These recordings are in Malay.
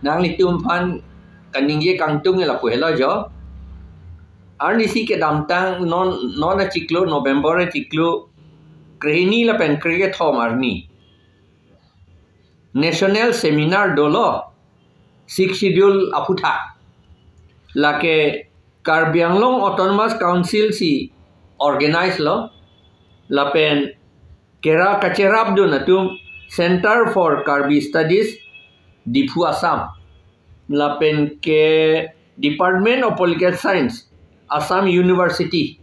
nang litum pan kaning ye kangtung la pu helo jo arnisi ke damtang non a ciklo November a ciklo krehini la pen kriye thom arni national seminar dolo 6 schedule aputha lake Karbi Anglong Autonomous Council si organize lo lapen kera kacerap do natum Center for Karbi Studies Difu Assam lapen ke Department of Political Science Assam University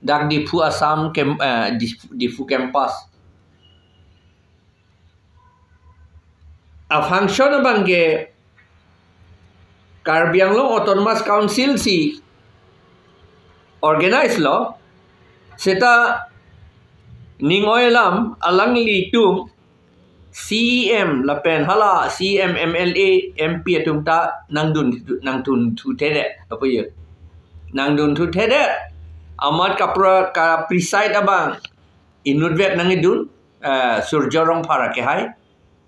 dak Difu Assam Difu campus a function bangge Karbi Anglong Autonomous Council si organize lo seta ningoylam alang litum CEM lapen hala CEM MLA MP atum ta nangtun thu tede apa ye nangdun thu tede amat ka preside abang inudvet nangidun surjorong para ke hai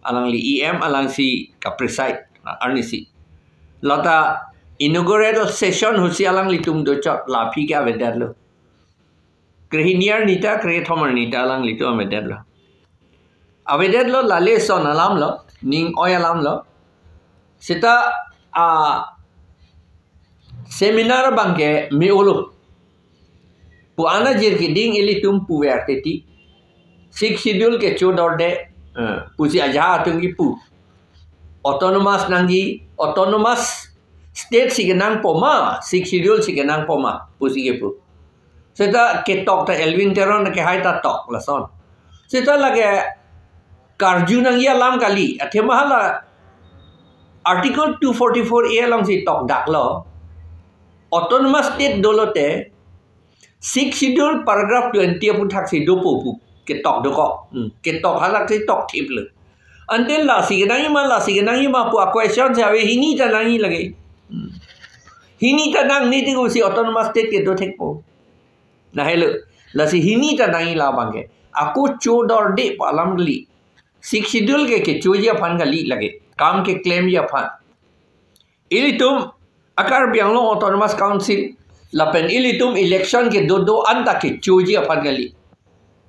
alang li EM alang si ka preside arnisi lata inaugural session husi alang litum docot lapi ke avedar lo krehiniar nita krethomar nita alang litu avedar lo avedar lo lale son alam lo ning oy alam lo sita seminar bangke meulu pu ana jir ki ding ilitum pu verteti 6 schedule ke chodorde pusi aja atungi pu autonomous nangi autonomous state sigenang poma 6 schedule sigenang poma pusi ke pu seta ketok ta Elvin Teron ke hai ta tok la son seta lage karju nang ya lam kali athema hala article 244 a long si tok dak lo autonomous state dolote 6 schedule paragraph 20 pu thak si do pu ketok do ko ketok hala si tok thip le until la sigenang ma pu question sa we hini ta nang lage hini ta nang ni ti ko si autonomous state ke do thek po na hello la si hini ta nang la bangke aku chodor de palam gali 6 schedule ke choja fan gali lage kam ke claim ya fan ilitum akar bianglo autonomous council lapen ilitum election ke do anta ke choja fan gali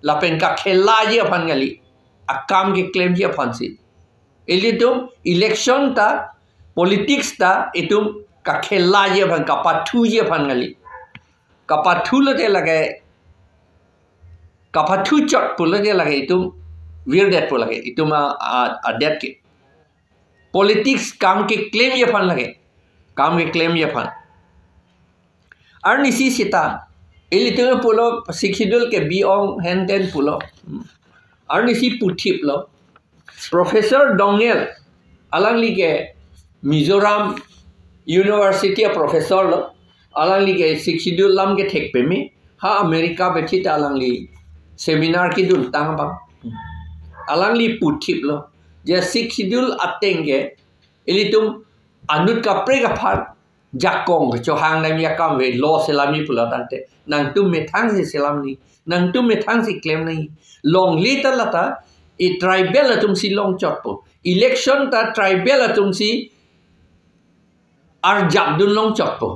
lapen ka khela je fan gali akam ke claim je fan si ilitum election ta politics ta itum ka khela je fan ka pathu je fan gali ka pathu lote lage ka pathu chot pulote lage itum weird that lage itum a that ke politics kam ke claim ye fan lage kam ke claim ye fan ar nisi sita ilitum pulo sikidul ke biong henden pulo ar nisi puthip lo professor Dongel alang li ke Mizoram University professor lo alang li ke sikidul lam ke thek pe me ha America bethi alang li seminar ki dun tang bang alang li puthip lo je sikidul atenge ilitum anut ka pre ka phar jakong cho hang nam ya kam we lo selami pula tante nang tum me thang si selam ni nang tum me thang si claim ni long little lata e tribal atum si long chot po election ta tribal atum si ar jab dun long chot po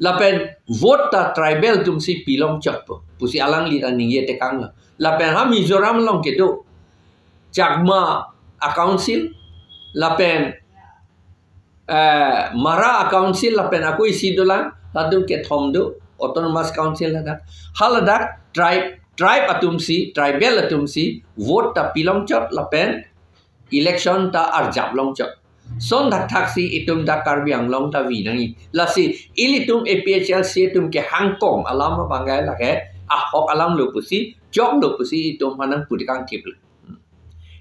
lapen vote ta tribal tum si pilong chot po pusi alang li ta ni ye te kang la lapen ha Mizoram long ke do chakma a council lapen mara a council lapen aku isi dolang ladum ke thomdo autonomous council halada tribe atumsi tribal atumsi vote ta pilong chot lapen election ta arjab long chot son dak taksi itum da Karbi Anglong ta vi nangi lasi ilitum APHLC tum ke hangkong alam bangai lage a hok alam lo pusi chok lo pusi itum hanang putikang tipl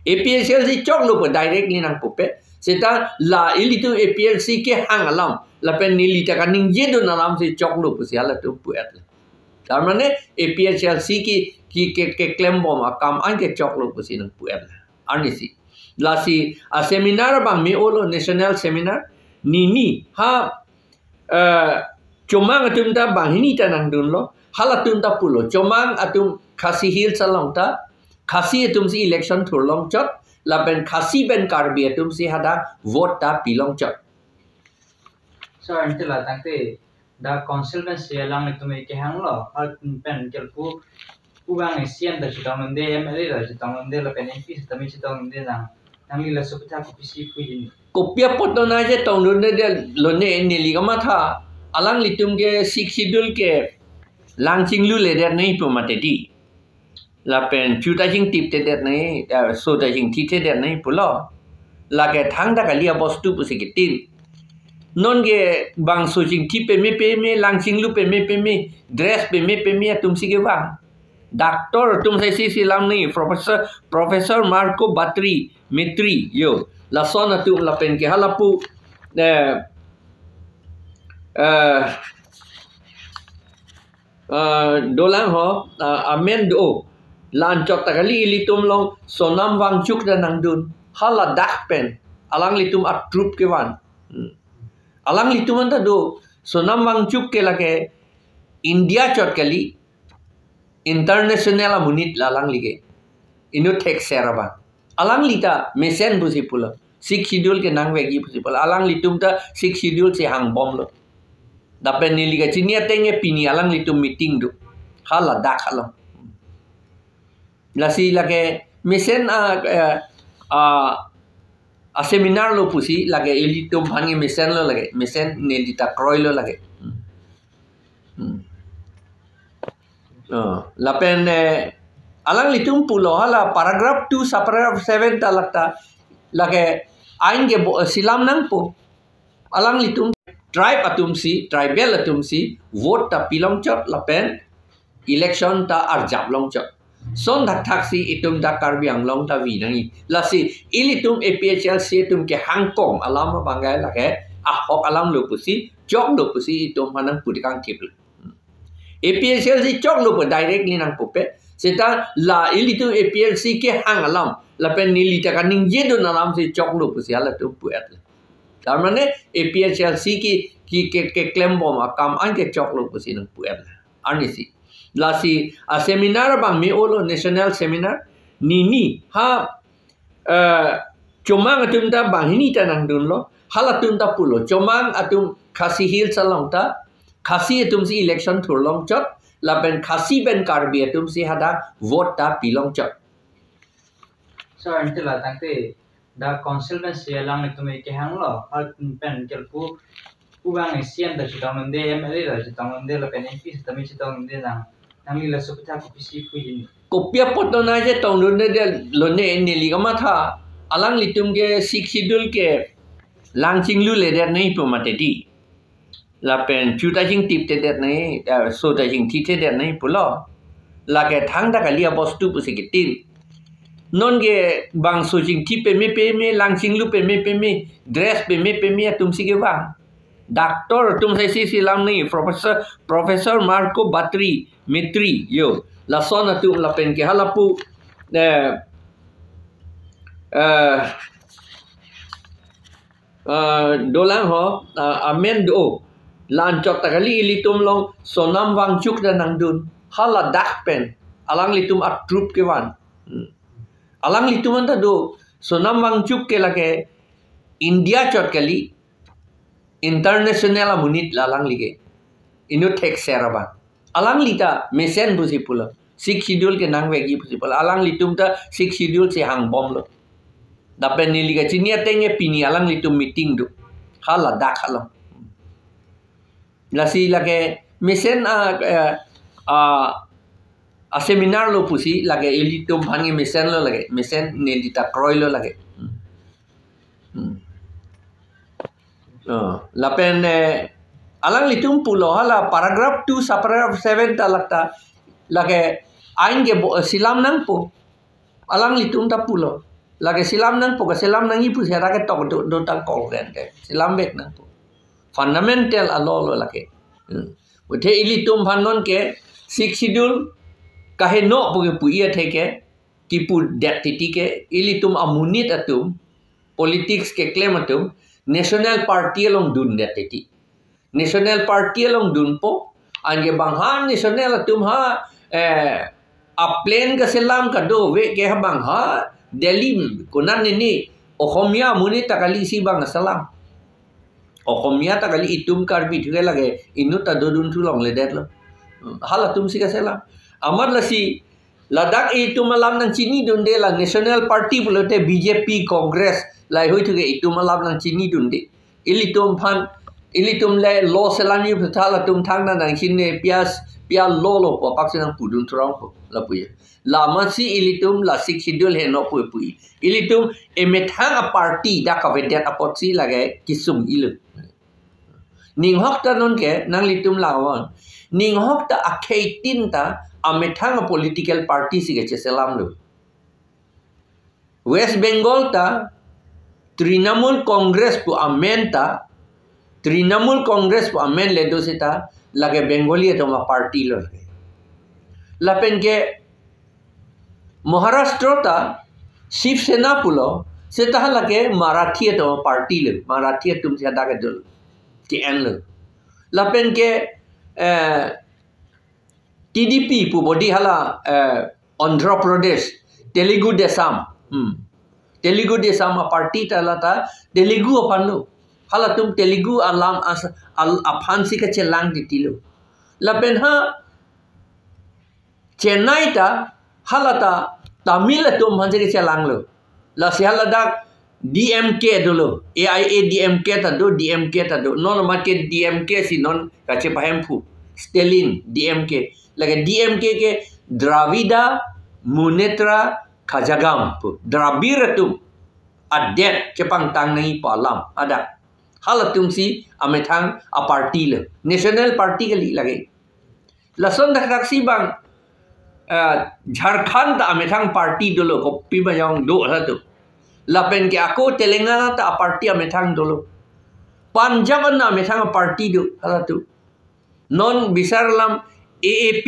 APHLC chok lo pu directly nang pupe seta la ilitum APHLC ke hang alam lapen nili ta kaning jedo alam si chok lo pusi ala tu puet tar mane APHLC ki claim bom akam an ke chok lo pusi nang puet arnisi lasi a seminar bang me olo national seminar ni ha chomang atum ta bang hini ta nang dun lo halatum ta pulo chomang atum khasi hil salong ta khasi atum si election thurlong chot laben khasi ben Karbi atum si hada vote ta pilong chot so until la tangte da consultancy lang ni tumai ke hang lo al pen kel pu bang sian da chitang de emre da chitang de la pen pi tami chitang de na nang la supta ko pisi pu yin kopia potona je tong de lone ne li gama tha alang litum ke sik sidul ke langching lu le der nei pu mate di la pen chuta jing tip te der nei so da jing thi te der nei pu lo la ke thang da ka lia bostu pu se ke tin non ge bang so jing thi pe me langching lu pe me dress pe me tum si ke bang doctor tum sai si lam ni professor Marco Batri Mitri yo la sona tu la pen ke halapu dolang ho amen do lan chok takali litum long sonam wang chuk da nang dun hala dak pen alang litum at trup ke wan alang litum anta do sonam wang chuk ke lage India chot kali international munit lalang lige inu tek seraba alang lita mesen busi pula sik schedule ke nang wegi busi pula alang litum ta sik schedule se hang bom lo dapen ni liga chinia tenge pini alang litum meeting do hala dak hala lasi lage mesen a seminar lo pusi lage elitum bhangi mesen lo lage mesen ne dita kroy lo lage lapen alang litum pulo hala paragraph 2 subparagraph 7 ta lakta lage ain ge silam nang po alang litum tribe atumsi tribal atumsi vote ta pilong chot lapen election ta arjap long chot son dak taksi itum da karbiang long ta vi nangi lasi ilitum APHL si tum ke hangkong alam bangai lage ahok alam lo pusi jok lo pusi itum hanang pudikang kibl APHL si chok lo directly nang pupe seta la ilitum APHL si ke hang alam lapen nili ta kaning jedo alam si chok lo pusi ala tu puet tar mane APHL si ki claim bom akam an ke chok lo pusi nang puet arnisi lasi a seminar bang mi olo national seminar ni ha comang atum ta bang hini ta nang dun lo halatum ta pulo comang atum khasi hil salong ta khasi atum si election thur long chot lapen khasi ben karbi atum si hada vote ta pilong chot so until la tangte da consultancy lang ni tumai ke hang lo al pen kel pu bang sian da chitang de emre da chitang de la pen pi tami chitang de na nang la supta ko pisi pu yin kopia potona je tong de lone ne li gama tha alang litum ke sik sidul ke langching lu le der nei pu mate di la pen chuta jing tip te der nei so da jing thi te der nei pu lo la ke thang da ka lia bostu pu se ke tin non ge bang so jing thi pe me langching lu pe me dress pe me tum si ke bang doctor tum sai si lam ni professor Marco Batri Mitri yo la sona tu la pen ke halapu dolang ho amen do lan chok takali litum long sonam wang chuk da nang dun hala dak pen alang litum at trup ke wan alang litum anta do sonam wang chuk ke lage India chot kali international munit lalang lige inu tek seraba alang lita mesen busi pula sik schedule ke nang wegi busi pula alang litum ta sik schedule se hang bom lo dapen ni liga chinia tenge pini alang litum meeting do hala dak hala lasi lage mesen a seminar lo pusi lage elitum bhangi mesen lo lage mesen ne dita kroy lo lage lapen alang litum pulo hala paragraph 2 subparagraph 7 ta lakta lage ain ge silam nang po alang litum ta pulo lage silam nang po silam nang ipu sera ke tok do ta kol rente silam bek nang po fundamental alolo lage uthe ilitum phanon ke sik schedule kahe no puge puia theke ki pu det titi ke ilitum amunit atum politics ke claim atum national party along dun det titi national party along dun po ange banghan national atum ha a plane ka selam ka do we ke bang ha Delhi kunan ni Ohomia muni takali si bang salam Okomia ta kali itum karbi thuke lage inu ta dodun thulong le det lo. Hala tum si kasela. Amar la si Ladakh itum alam nang chini dunde la National Party pulote BJP Congress lai hoi thuke itum alam nang chini dunde. Ilitum phan ilitum le lo selani puthala tum thang nang chinne pia lo po pak sinang pudun trong po la puye. La masi ilitum la sik schedule he no pui. Ilitum emethang a party da ka vedet apotsi lage kisum ilu. Ning hok ta non ke nang litum lawan. Ning hok ta akeitin ta amethang a political party sige selam lo. West Bengal ta Trinamool Congress pu amenta Trinamool Congress pu amen le do sita lage Bengali to ma party lo. Lapen ke Maharashtra ta Shiv Sena pulo seta lage Marathi to party lo. Marathi tum se da ke dul ki en lo. Lapen ke TDP pu body hala Andhra Pradesh Telugu Desam Telugu Desam party ta lata Telugu apanu hala tum Telugu alam aphansi ka chelang ditilo lapen ha Chennai ta hala ta Tamil tum hanse ka chelang lo la si hala dak DMK dulu AIA DMK ta do non market DMK si non ka che pahempu Stalin DMK lagi DMK ke Dravida Munnetra Kazhagam pu Dravida tu adet cepang tang nai palam ada hal tum si amethang a party le National Party ke lagi lason dak si bang Jharkhand ta amethang party dulu kopi bayang do la tu lapen ke aku Telangana ta party amethang dulu Punjab na amethang party do hala tu non bisarlam AAP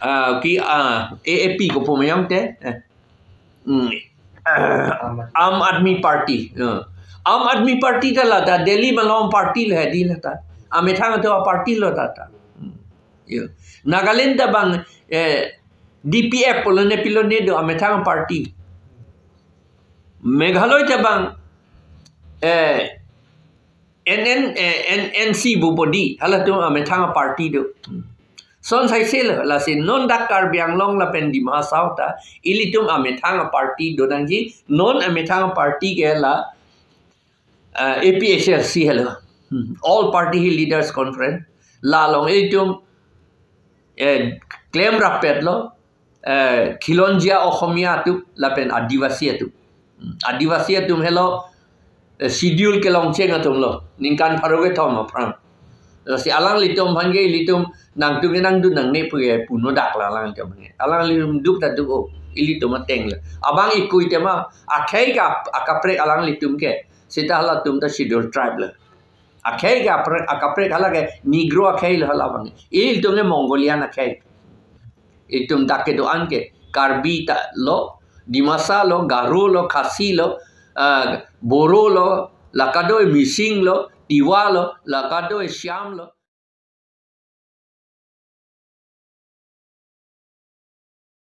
AAP ko pumayang te Aam Aadmi Party Aam Aadmi Party ta lata Delhi malong party le di lata amethang to party lo ta Nagaland ta bang DPF polone pilone do amethang party Meghalaya ta bang NNC bubodi hala tu amethang party do son sai sel la sin non dakar biang long la pen di ma sauta ilitum amethang party do nangji non amethang party ke la APHLC hello all party leaders conference la long ilitum claim rapet lo khilonjia okhomia tu la pen adivasi tu hello schedule ke long cheng atum lo ningkan pharoge thom phrang si alang litum bhange litum nang tu nang du nang ne puye puno dak la lang ke bang alang litum duk ta du o ilitum ateng le abang ikui tema akhai ka akapre alang litum ke sita hala tum ta schedule tribe le akhai ka akapre hala ke negro akhai le hala bang ilitum ne mongolian akhai itum dak ke do an ke karbi ta lo dimasa lo garu lo khasi lo Boro lo, Lakado Mising lo, Tiwa lo, Lakado Siam lo.